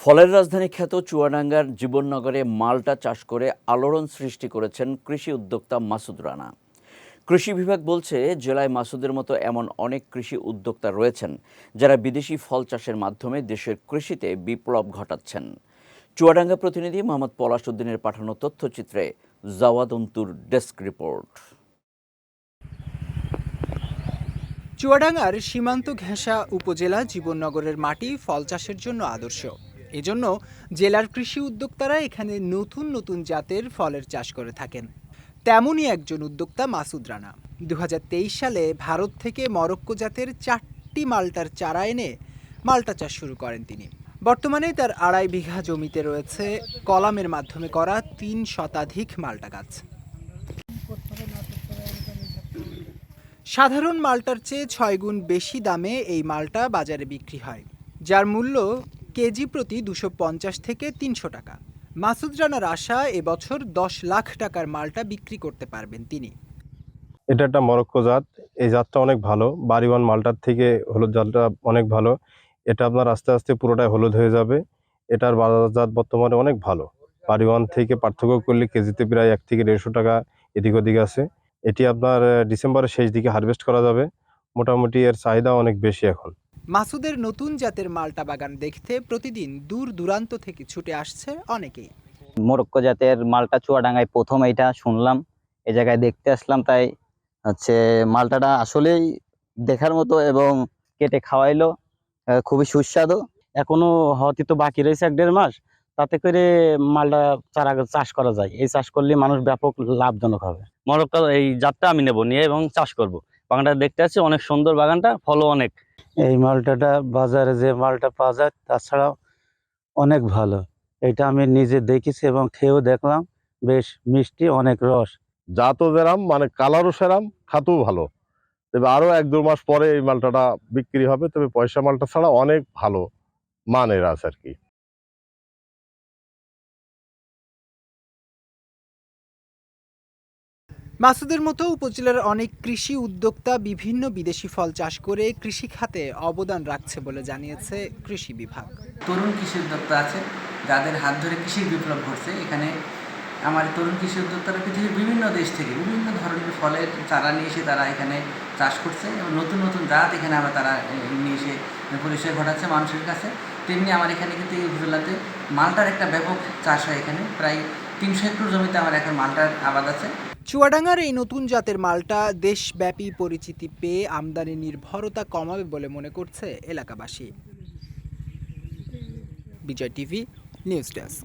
ফলের রাজধানী খ্যাত চুয়াডাঙ্গার জীবননগরে মাল্টা চাষ করে আলোড়ন সৃষ্টি করেছেন কৃষি উদ্যোক্তা মাসুদ রানা। কৃষি বিভাগ বলছে, জেলায় মাসুদের মতো এমন অনেক কৃষি উদ্যোক্তা রয়েছেন যারা বিদেশি ফল চাষের মাধ্যমে দেশের কৃষিতে বিপ্লব ঘটাচ্ছেন। চুয়াডাঙ্গা প্রতিনিধি মোহাম্মদ পলাশ উদ্দিনের পাঠানো তথ্যচিত্রে জাওয়াদ অন্তুর ডেস্ক রিপোর্ট। চুয়াডাঙ্গার সীমান্ত ঘেঁষা উপজেলা জীবননগরের মাটি ফল চাষের জন্য আদর্শ। এজন্য জেলার কৃষি উদ্যোক্তারা এখানে নতুন নতুন জাতের ফলের চাষ করে থাকেন। তেমনই একজন উদ্যোক্তা মাসুদ রানা 2023 সালে ভারত থেকে মরক্কো জাতের 4টি মাল্টার চারা এনে মাল্টা চাষ শুরু করেন তিনি। বর্তমানে তার 2.5 বিঘা জমিতে রয়েছে কলামের মাধ্যমে করা 3 শতাধিক মাল্টা গাছ। সাধারণ মাল্টার চেয়ে 6 গুণ বেশি দামে এই মাল্টা বাজারে বিক্রি হয়, যার মূল্য কেজি প্রতি 250 থেকে 300 টাকা। মাসুদ রানার আশা, এবছর 10 লাখ টাকার মাল্টা বিক্রি করতে পারবেন তিনি। এটা একটা মরক্কো জাত। এই জাতটা অনেক ভালো। বাড়িওয়ান মাল্টার থেকে হলুদ জাতটা অনেক ভালো। এটা আপনার আস্তে আস্তে পুরোটাই হলুদ হয়ে যাবে। এটার বাজারজাত বর্তমানে অনেক ভালো। বাড়িওয়ান থেকে পার্থক্য করলে কেজিতে প্রায় 1 থেকে 150 টাকা এদিক ওদিক আছে। এটি আপনার ডিসেম্বরের শেষ দিকে হারভেস্ট করা যাবে। মোটামুটি এর চাহিদা অনেক বেশি এখন। মাসুদের নতুন জাতের মাল্টা বাগান দেখতে প্রতিদিন দূর দূরান্ত থেকে ছুটে আসছে অনেকেই। মরক্কো জাতের মালটা চুয়াডাঙ্গায় প্রথম এইটা শুনলাম, এই জায়গায় দেখতে আসলাম। তাই মালটাটা আসলেই দেখার মতো এবং কেটে খাওয়াইলো খুবই সুস্বাদু। এখনো হয়তো তো বাকি রয়েছে 1-1.5 মাস, তাতে করে মালটা চারা চাষ করা যায়। এই চাষ করলে মানুষ ব্যাপক লাভজনক হবে। মরক্কো এই জাতটা আমি নেবো, নিয়ে এবং চাষ করব। বাগানটা দেখতে আছে অনেক সুন্দর, বাগানটা ফলও অনেক। এই মালটাটা বাজারে যে মালটা পাওয়া যায় তাছাড়াও অনেক ভালো। এটা আমি নিজে দেখেছি এবং খেয়েও দেখলাম, বেশ মিষ্টি, অনেক রস। জাতও যেরাম মানে কালারও সেরাম, খাতেও ভালো। তবে আরো 1-2 মাস পরে এই মালটাটা বিক্রি হবে। তবে পয়সা মালটা ছাড়া অনেক ভালো মানের আছে আর কি। মাসুদের মতো উপজেলার অনেক কৃষি উদ্যোক্তা বিভিন্ন বিদেশি ফল চাষ করে কৃষি খাতে অবদান রাখছে বলে জানিয়েছে কৃষি বিভাগ। তরুণ কৃষি উদ্যোক্তা আছে যাদের হাত ধরে কৃষির বিপ্লব ঘটছে। এখানে আমার তরুণ কৃষি উদ্যোক্তারা পৃথিবীর বিভিন্ন দেশ থেকে বিভিন্ন ধরনের ফলের চারা নিয়ে এসে তারা এখানে চাষ করছে এবং নতুন নতুন জাত এখানে আবার তারা নিয়ে এসে পরিচয় ঘটাচ্ছে মানুষের কাছে। তেমনি আমার এখানে কিন্তু এই উপজেলাতে মাল্টার একটা ব্যাপক চাষ হয়। এখানে প্রায় 300 হেক্টর জমিতে আমার এখন মাল্টার আবাদ আছে। চুয়াডাঙ্গার এই নতুন জাতের মাল্টা দেশব্যাপী পরিচিতি পেয়ে আমদানি নির্ভরতা কমাবে বলে মনে করছে এলাকাবাসী। বিজয় টিভি নিউজ ডেস্ক।